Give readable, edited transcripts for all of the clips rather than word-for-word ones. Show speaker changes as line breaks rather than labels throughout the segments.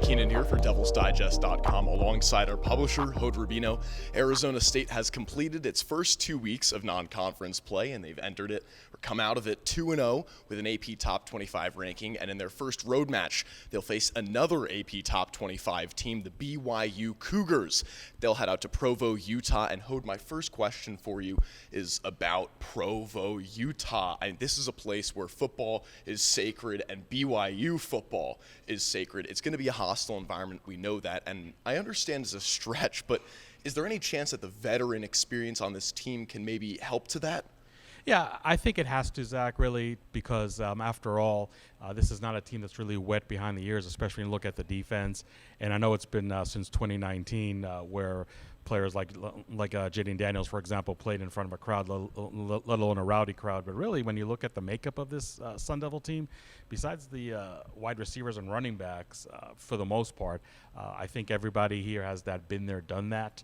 Keenan here for DevilsDigest.com alongside our publisher, Hod Rubino. Arizona State has completed its first 2 weeks of non-conference play, and they've entered it or come out of it 2-0 with an AP Top 25 ranking. And in their first road match, they'll face another AP Top 25 team, the BYU Cougars. They'll head out to Provo, Utah. And Hod, my first question for you is about Provo, Utah. This is a place where football is sacred and BYU football is sacred. It's going to be a hostile environment. We know that. And I understand it's a stretch, but is there any chance that the veteran experience on this team can maybe help to that?
Yeah, I think it has to, Zach, really, because after all, this is not a team that's really wet behind the ears, especially when you look at the defense. And I know it's been since 2019 where players like Jaden Daniels, for example, played in front of a crowd, let alone a rowdy crowd. But really, when you look at the makeup of this Sun Devil team, besides the wide receivers and running backs, for the most part, I think everybody here has that been there, done that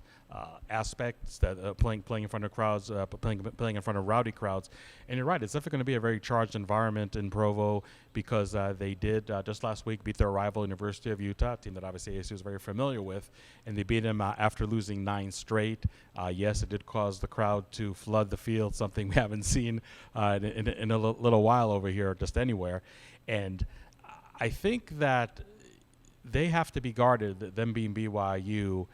aspects, that playing in front of crowds, playing in front of rowdy crowds. And you're right, it's definitely going to be a very charged environment in Provo because they did just last week beat their rival University of Utah, a team that obviously ASU is very familiar with, and they beat them after losing 9 straight. Yes, it did cause the crowd to flood the field, something we haven't seen in a little while over here, just anywhere. And I think that they have to be guarded, them being BYU,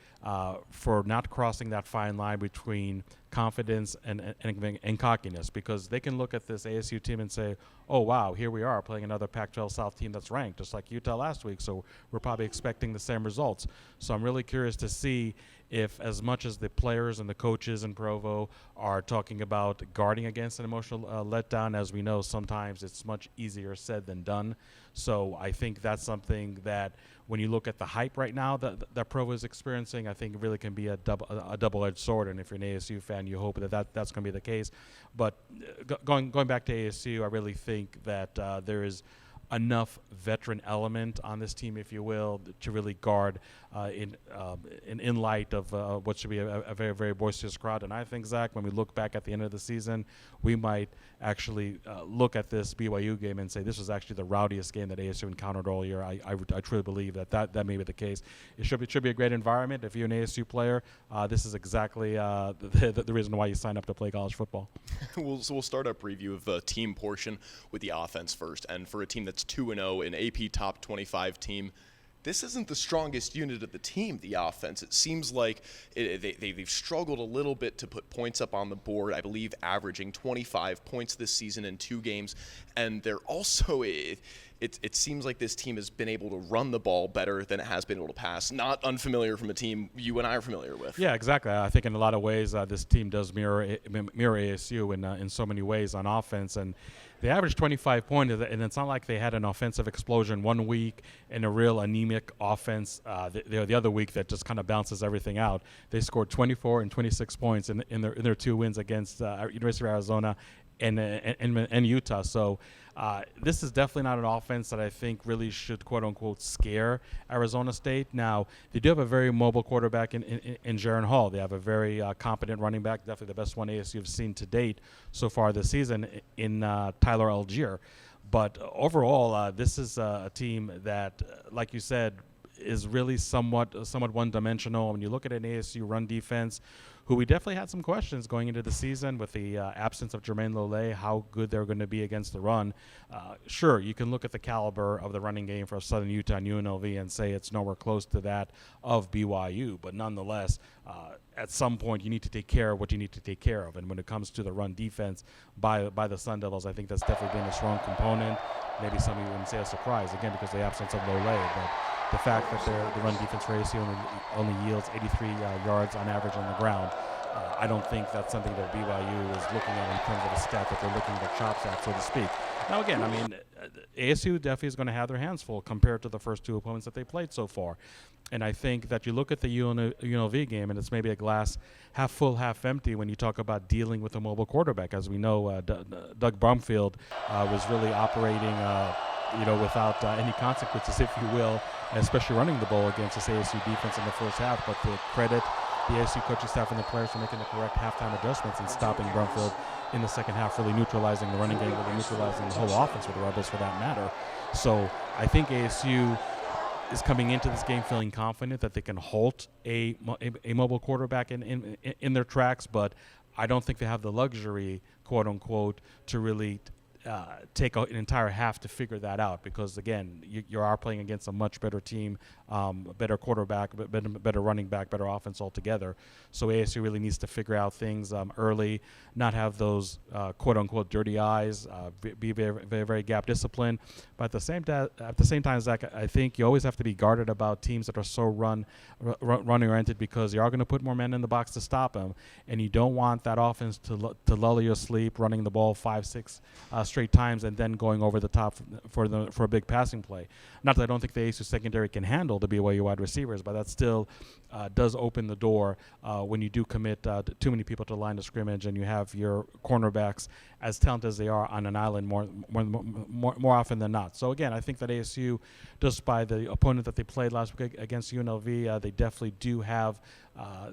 for not crossing that fine line between confidence and cockiness, because they can look at this ASU team and say, oh, wow, here we are playing another Pac-12 South team that's ranked, just like Utah last week, so we're probably expecting the same results. So I'm really curious to see if, as much as the players and the coaches in Provo are talking about guarding against an emotional letdown, as we know, sometimes it's much easier said than done. So I think that's something that, when you look at the hype right now that Provo is experiencing, I think it really can be a double-edged sword. And if you're an ASU fan, you hope that's going to be the case. But going back to ASU, I really think that there is enough veteran element on this team, if you will, to really guard in light of what should be a very, very boisterous crowd. And I think, Zach, when we look back at the end of the season, we might actually look at this BYU game and say this was actually the rowdiest game that ASU encountered all year. I truly believe that may be the case. It should be a great environment. If you're an ASU player, this is exactly the reason why you sign up to play college football.
We'll start our preview of the team portion with the offense first. And for a team that's 2-0, an AP Top 25 team, this isn't the strongest unit of the team, the offense. It seems like they've struggled a little bit to put points up on the board, I believe averaging 25 points this season in 2 games. And they're also, it seems like this team has been able to run the ball better than it has been able to pass. Not unfamiliar from a team you and I are familiar with.
Yeah, exactly. I think in a lot of ways this team does mirror ASU in so many ways on offense. And they averaged 25 points, and it's not like they had an offensive explosion one week and a real anemic offense the other week that just kind of bounces everything out. They scored 24 and 26 points in their 2 wins against University of Arizona and Utah. So this is definitely not an offense that I think really should, quote-unquote, scare Arizona State. Now, they do have a very mobile quarterback in Jaron Hall. They have a very competent running back, definitely the best one ASU have seen to date so far this season in Tyler Algier. But overall, this is a team that, like you said, is really somewhat one-dimensional. When you look at an ASU run defense, who we definitely had some questions going into the season with the absence of Jermaine Lole, how good they're going to be against the run. Sure, you can look at the caliber of the running game for Southern Utah and UNLV and say it's nowhere close to that of BYU, but nonetheless, at some point you need to take care of what you need to take care of. And when it comes to the run defense by the Sun Devils, I think that's definitely been a strong component. Maybe some of you wouldn't say a surprise, again, because of the absence of Lole, but the fact that the run defense for ASU only yields 83 yards on average on the ground, I don't think that's something that BYU is looking at in terms of a stat that they're looking at chops at, so to speak. Now, again, I mean, ASU definitely is going to have their hands full compared to the first 2 opponents that they played so far. And I think that you look at the UNLV game, and it's maybe a glass half full, half empty when you talk about dealing with a mobile quarterback. As we know, Doug Brumfield was really operating without any consequences, if you will, especially running the ball against this ASU defense in the first half. But to credit the ASU coaching staff and the players for making the correct halftime adjustments and stopping Brumfield in the second half, really neutralizing the running game, really neutralizing the whole offense with the Rebels for that matter. So I think ASU is coming into this game feeling confident that they can halt a mobile quarterback in their tracks, but I don't think they have the luxury, quote unquote, to really take an entire half to figure that out, because again, you are playing against a much better team, a better quarterback, better running back, better offense altogether. So ASU really needs to figure out things early, not have those quote unquote dirty eyes, be very gap disciplined. But at the same time, Zach, I think you always have to be guarded about teams that are so running oriented, because you are going to put more men in the box to stop them, and you don't want that offense to lull you asleep, running the ball 5-6 straight times and then going over the top for a big passing play. Not that I don't think the ASU secondary can handle the BYU wide receivers, but that still does open the door when you do commit too many people to the line of scrimmage, and you have your cornerbacks, as talented as they are, on an island more often than not. So again, I think that ASU, just by the opponent that they played last week against UNLV, they definitely do have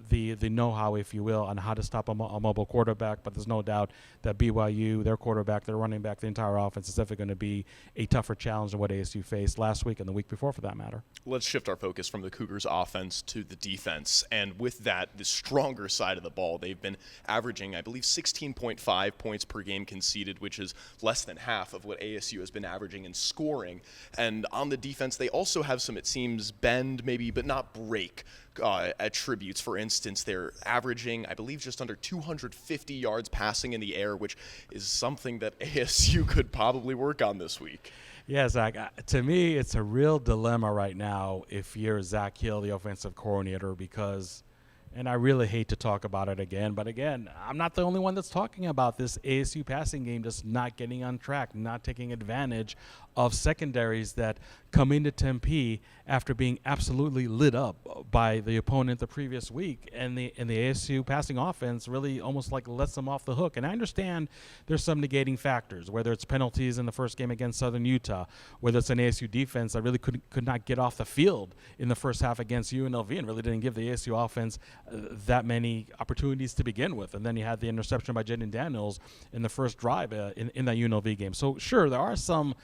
the know-how, if you will, on how to stop a mobile quarterback. But there's no doubt that BYU, their quarterback, their running back, the entire offense is definitely going to be a tougher challenge than what ASU faced last week and the week before, for that matter.
Let's shift our focus from the Cougars' offense to the defense. And with that, the stronger side of the ball, they've been averaging, I believe, 16.5 points per game conceded, which is less than half of what ASU has been averaging in scoring. And on the defense, they also have some, it seems, bend maybe, but not break attributes. For instance, they're averaging, I believe, just under 250 yards passing in the air, which is something that ASU could probably work on this week.
Yeah, Zach, to me, it's a real dilemma right now if you're Zach Hill, the offensive coordinator, because, and I really hate to talk about it again, but again, I'm not the only one that's talking about this ASU passing game just not getting on track, not taking advantage of secondaries that come into Tempe after being absolutely lit up by the opponent the previous week, and the ASU passing offense really almost like lets them off the hook. And I understand there's some negating factors, whether it's penalties in the first game against Southern Utah, whether it's an ASU defense that really could not get off the field in the first half against UNLV and really didn't give the ASU offense that many opportunities to begin with. And then you had the interception by Jaden Daniels in the first drive in that UNLV game. So sure, there are some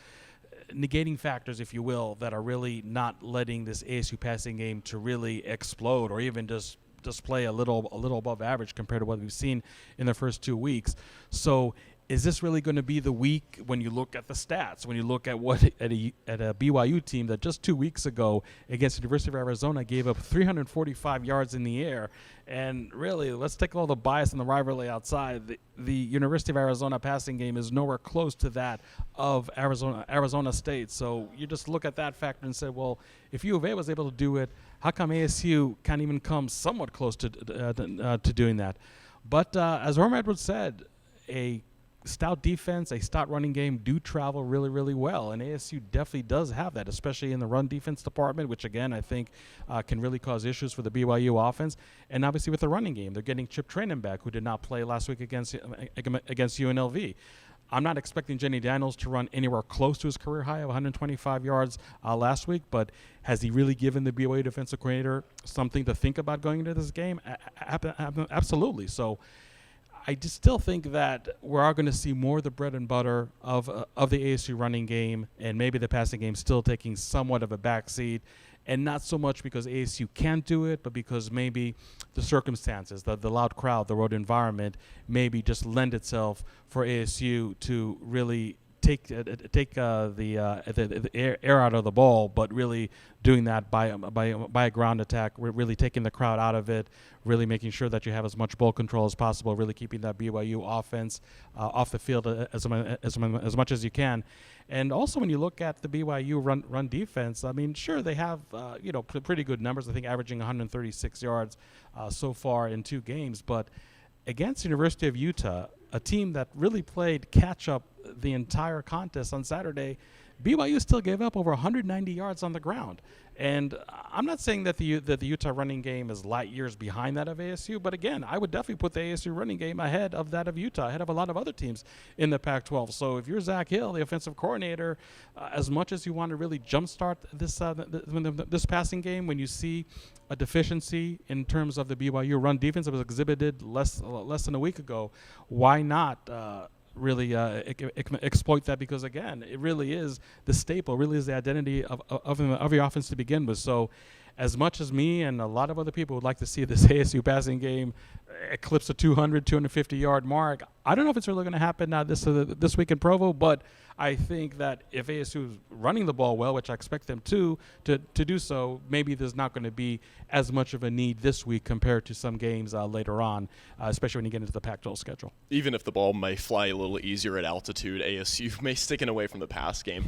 negating factors, if you will, that are really not letting this ASU passing game to really explode, or even just play a little above average compared to what we've seen in the first 2 weeks. So is this really going to be the week when you look at the stats, when you look at what at a BYU team that just 2 weeks ago against the University of Arizona gave up 345 yards in the air? And really, let's take all the bias and the rivalry outside. The University of Arizona passing game is nowhere close to that of Arizona State. So you just look at that factor and say, well, if U of A was able to do it, how come ASU can't even come somewhat close to doing that? But as Orm Edwards said, a stout defense, a stout running game do travel really, really well. And ASU definitely does have that, especially in the run defense department, which, again, I think can really cause issues for the BYU offense. And obviously with the running game, they're getting Chip Trainin back, who did not play last week against UNLV. I'm not expecting Jenny Daniels to run anywhere close to his career high of 125 yards last week, but has he really given the BYU defensive coordinator something to think about going into this game? Absolutely. So I just still think that we are going to see more of the bread and butter of the ASU running game, and maybe the passing game still taking somewhat of a backseat, and not so much because ASU can't do it, but because maybe the circumstances, the loud crowd, the road environment, maybe just lend itself for ASU to really take the air out of the ball, but really doing that by a ground attack, really taking the crowd out of it, really making sure that you have as much ball control as possible, really keeping that BYU offense off the field as much as you can. And also, when you look at the BYU run defense, I mean, sure, they have pretty good numbers. I think averaging 136 yards so far in 2 games, but against the University of Utah, a team that really played catch-up the entire contest on Saturday, BYU still gave up over 190 yards on the ground. And I'm not saying that the Utah running game is light years behind that of ASU, but again, I would definitely put the ASU running game ahead of that of Utah, ahead of a lot of other teams in the Pac-12. So if you're Zach Hill, the offensive coordinator, as much as you want to really jumpstart this passing game, when you see a deficiency in terms of the BYU run defense that was exhibited less than a week ago, why not really exploit that, because again, it really is the staple, really is the identity of your offense to begin with. So as much as me and a lot of other people would like to see this ASU passing game eclipse the 250-yard mark, I don't know if it's really going to happen this week in Provo, but I think that if ASU is running the ball well, which I expect them to do so, maybe there's not going to be as much of a need this week compared to some games later on, especially when you get into the Pac-12 schedule.
Even if the ball may fly a little easier at altitude, ASU may sticking away from the pass game.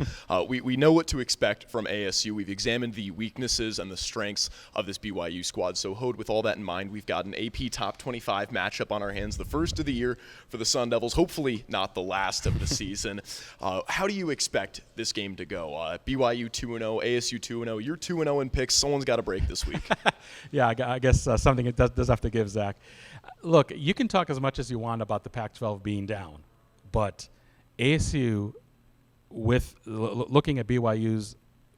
We know what to expect from ASU. We've examined the weaknesses and the strengths of this BYU squad. So, Hode, with all that in mind, we've got an AP Top 25 matchup on our hands, the first of the year for the Sun Devils, hopefully not the last of the season. How do you expect this game to go? BYU 2-0, ASU 2-0. You're 2-0 in picks. Someone's got to break this week.
Yeah, I guess something it does have to give, Zach. Look, you can talk as much as you want about the Pac-12 being down, but ASU, with looking at BYU's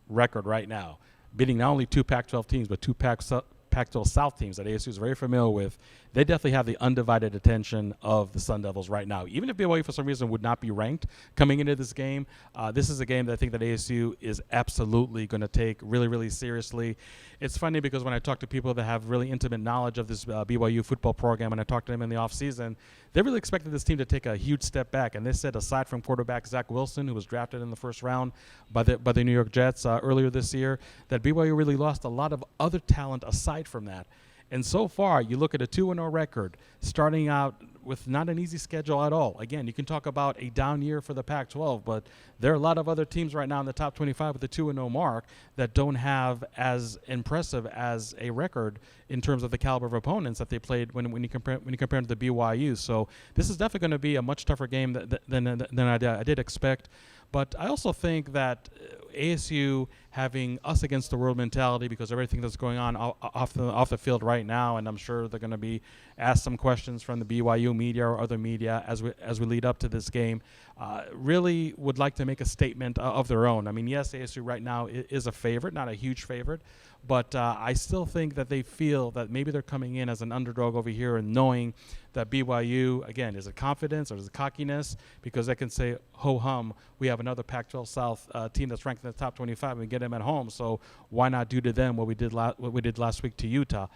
record right now, beating not only two Pac-12 teams, but two Pac-12 South teams that ASU is very familiar with, they definitely have the undivided attention of the Sun Devils right now. Even if BYU for some reason would not be ranked coming into this game, this is a game that I think that ASU is absolutely going to take really, really seriously. It's funny because when I talk to people that have really intimate knowledge of this BYU football program, and I talk to them in the offseason, they really expected this team to take a huge step back. And they said, aside from quarterback Zach Wilson, who was drafted in the first round by the New York Jets earlier this year, that BYU really lost a lot of other talent aside from that. And so far, you look at a 2-0 record, starting out with not an easy schedule at all. Again, you can talk about a down year for the Pac-12, but there are a lot of other teams right now in the top 25 with a 2-0 mark that don't have as impressive as a record in terms of the caliber of opponents that they played when you compare them to the BYU. So this is definitely going to be a much tougher game than I did expect. But I also think that ASU having us against the world mentality because of everything that's going on off the field right now, and I'm sure they're going to be asked some questions from the BYU media or other media as we lead up to this game, really would like to make a statement of their own. I mean, yes, ASU right now is a favorite, not a huge favorite, but I still think that they feel that maybe they're coming in as an underdog over here and knowing that BYU, again, is it confidence or is it cockiness? Because they can say, ho-hum, we have another Pac-12 South team that's ranked in the top 25 and we get them at home, so why not do to them what we did last week to Utah?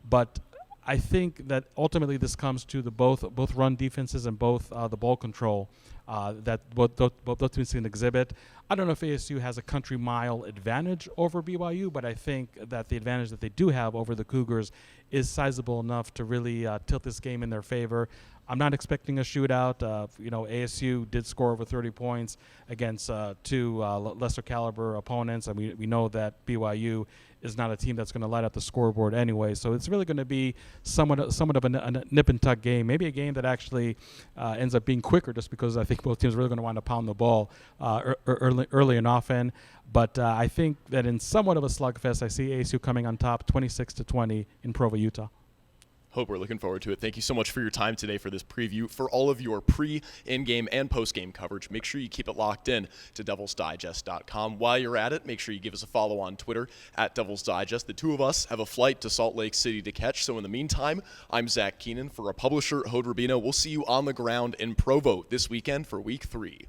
But I think that ultimately this comes to the both run defenses and both the ball control that both teams can exhibit. I don't know if ASU has a country mile advantage over BYU, but I think that the advantage that they do have over the Cougars is sizable enough to really tilt this game in their favor. I'm not expecting a shootout. ASU did score over 30 points against two lesser caliber opponents, and we know that BYU is not a team that's going to light up the scoreboard anyway. So it's really going to be somewhat of a nip and tuck game, maybe a game that actually ends up being quicker, just because I think both teams are really going to want to pound the ball early and often. But I think that in somewhat of a slugfest, I see ASU coming on top 26-20 in Provo, Utah.
Hope we're looking forward to it. Thank you so much for your time today for this preview. For all of your in-game and post-game coverage, make sure you keep it locked in to DevilsDigest.com. While you're at it, make sure you give us a follow on Twitter at DevilsDigest. The two of us have a flight to Salt Lake City to catch, so in the meantime, I'm Zach Keenan. For our publisher, Hode Rubino, we'll see you on the ground in Provo this weekend for Week 3.